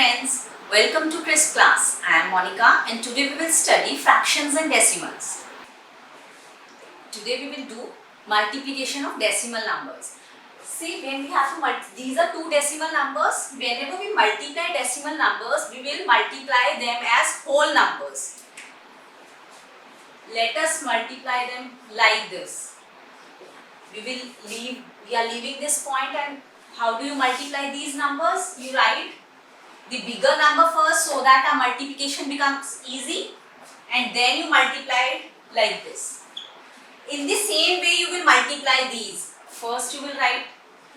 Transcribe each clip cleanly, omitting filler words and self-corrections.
friends, welcome to Chris class. I am Monica and today we will study fractions and decimals. Today we will do multiplication of decimal numbers. See, when we have to these are two decimal numbers. Whenever we multiply decimal numbers, we will multiply them as whole numbers. Let us multiply them like this. We are leaving this point, and how do you multiply these numbers? You write the bigger number first so that our multiplication becomes easy, and then you multiply it like this. In the same way you will multiply these. First you will write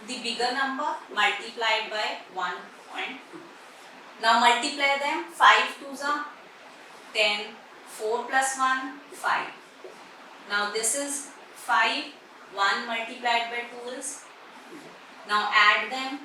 the bigger number multiplied by 1.2. Now multiply them. 5 2s are 10, 4 plus 1, 5. Now this is 5, 1 multiplied by 2 is 2. Now add them.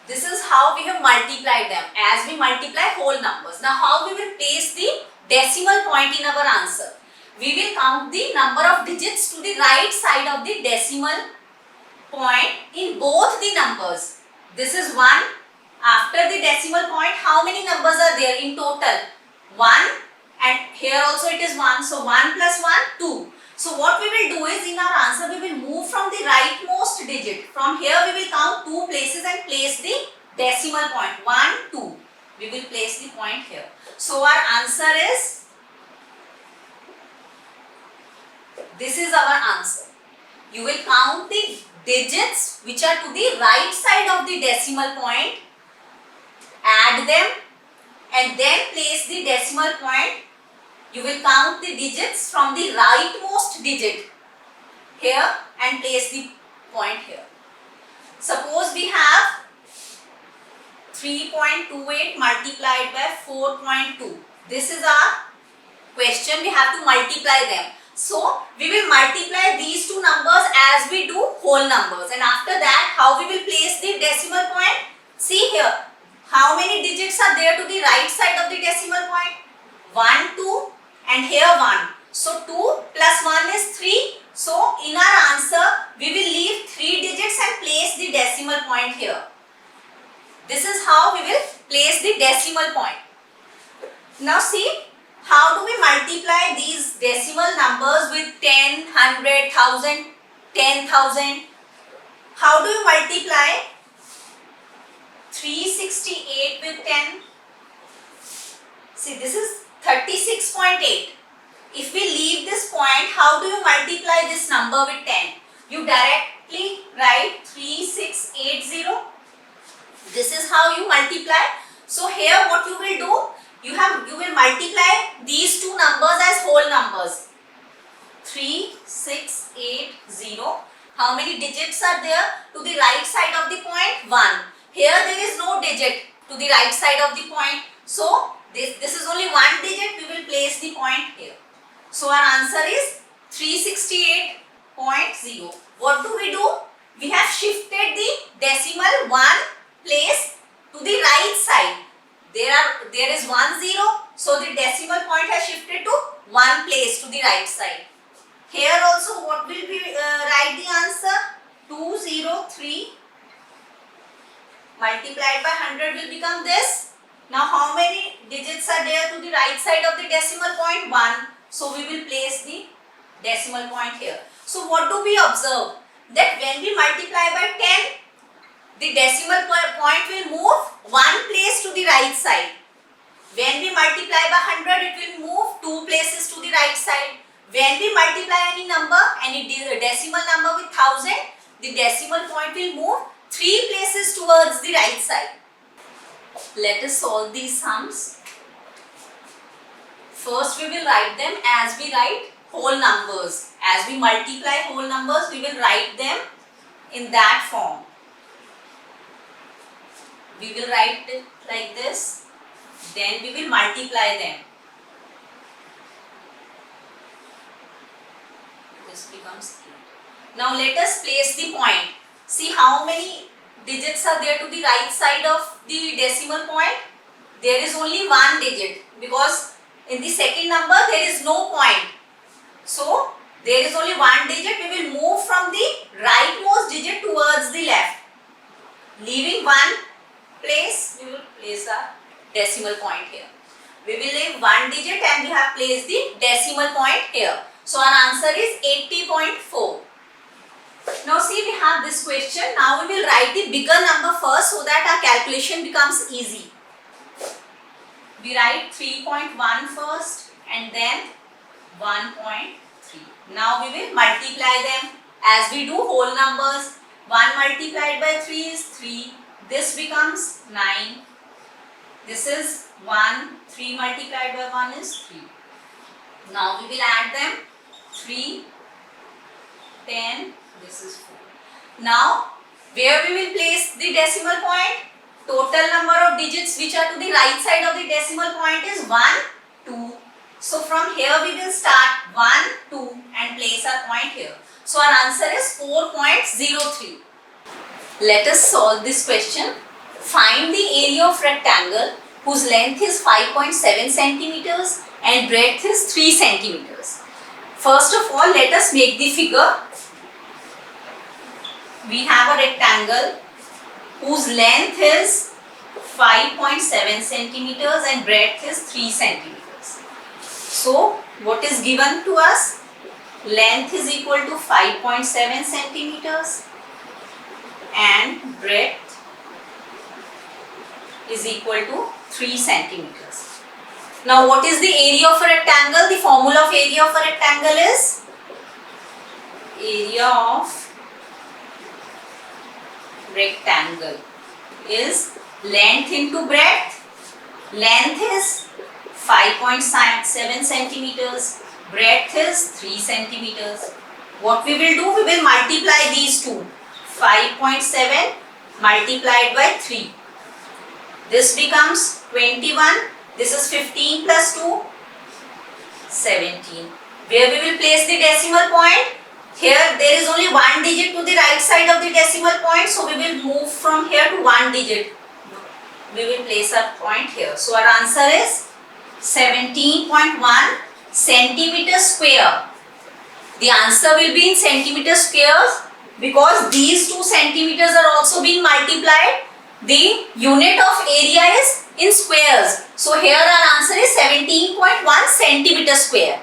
This is how we have multiplied them, as we multiply whole numbers. Now how we will place the decimal point in our answer? We will count the number of digits to the right side of the decimal point in both the numbers. This is 1. After the decimal point, how many numbers are there in total? 1, and here also it is 1. So 1 plus 1, 2. So what we will do is, in our answer we will move from the rightmost digit. From here we will count 2 places and place the decimal point. 1, 2. We will place the point here. So our answer is, this is our answer. You will count the digits which are to the right side of the decimal point, add them, and then place the decimal point. You will count the digits from the rightmost digit here and place the point here. Suppose we have 3.28 multiplied by 4.2. This is our question. We have to multiply them. So we will multiply these two numbers as we do whole numbers. And after that, how we will place the decimal point? See here, how many digits are there to the right side of the decimal point? 1, 2. And here 1. So 2 plus 1 is 3. So in our answer, we will leave 3 digits and place the decimal point here. This is how we will place the decimal point. Now see, how do we multiply these decimal numbers with 10, 100, 1000, 10,000? How do you multiply 368 with 10? See, this is 36.8. If we leave this point, how do you multiply this number with 10? You directly write 3680. This is how you multiply. So here what you will do, you will multiply these two numbers as whole numbers. 3680. How many digits are there to the right side of the point? 1. Here there is no digit to the right side of the point. So this is only one digit. We will place the point here. So our answer is 368.0. What do? We have shifted the decimal 1 place to the right side. There is 1 0. So the decimal point has shifted to 1 place to the right side. Here also what will we write the answer? 203 multiplied by 100 will become this. Now how many digits are there to the right side of the decimal point? 1. So we will place the decimal point here. So what do we observe? That when we multiply by 10, the decimal point will move 1 place to the right side. When we multiply by 100, it will move 2 places to the right side. When we multiply any number, any decimal number with 1000, the decimal point will move 3 places towards the right side. Let us solve these sums. First we will write them as we write whole numbers. As we multiply whole numbers, we will write them in that form. We will write it like this. Then we will multiply them. This becomes 8. Now let us place the point. See how many digits are there to the right side of the decimal point? There is only 1 digit, because in the second number there is no point. So there is only 1 digit. We will move from the rightmost digit towards the left. Leaving one place, we will place a decimal point here. We will leave one digit and we have placed the decimal point here. So our answer is 80.4. Now see, we have this question. Now we will write the bigger number first so that our calculation becomes easy. We write 3.1 first and then 1.3. Now we will multiply them as we do whole numbers. 1 multiplied by 3 is 3. This becomes 9. This is 1. 3 multiplied by 1 is 3. Now we will add them. 3, 10, this is 4. Now where we will place the decimal point? Total number of digits which are to the right side of the decimal point is 1, 2. So from here we will start 1, 2 and place our point here. So our answer is 4.03. Let us solve this question. Find the area of rectangle whose length is 5.7 centimeters and breadth is 3 centimeters. First of all, let us make the figure. We have a rectangle whose length is 5.7 centimeters and breadth is 3 centimeters. So, what is given to us? Length is equal to 5.7 centimeters and breadth is equal to 3 centimeters. Now, what is the area of a rectangle? The formula of area of a rectangle is area of rectangle is length into breadth. Length is 5.7 centimeters. Breadth is 3 centimeters. What we will do? We will multiply these two. 5.7 multiplied by 3. This becomes 21. This is 15 plus 2, 17. Where we will place the decimal point? Here there is only one digit to the right side of the decimal point. So we will move from here to one digit. We will place our point here. So our answer is 17.1 centimeter square. The answer will be in centimeter squares because these 2 centimeters are also being multiplied. The unit of area is in squares. So here our answer is 17.1 centimeter square.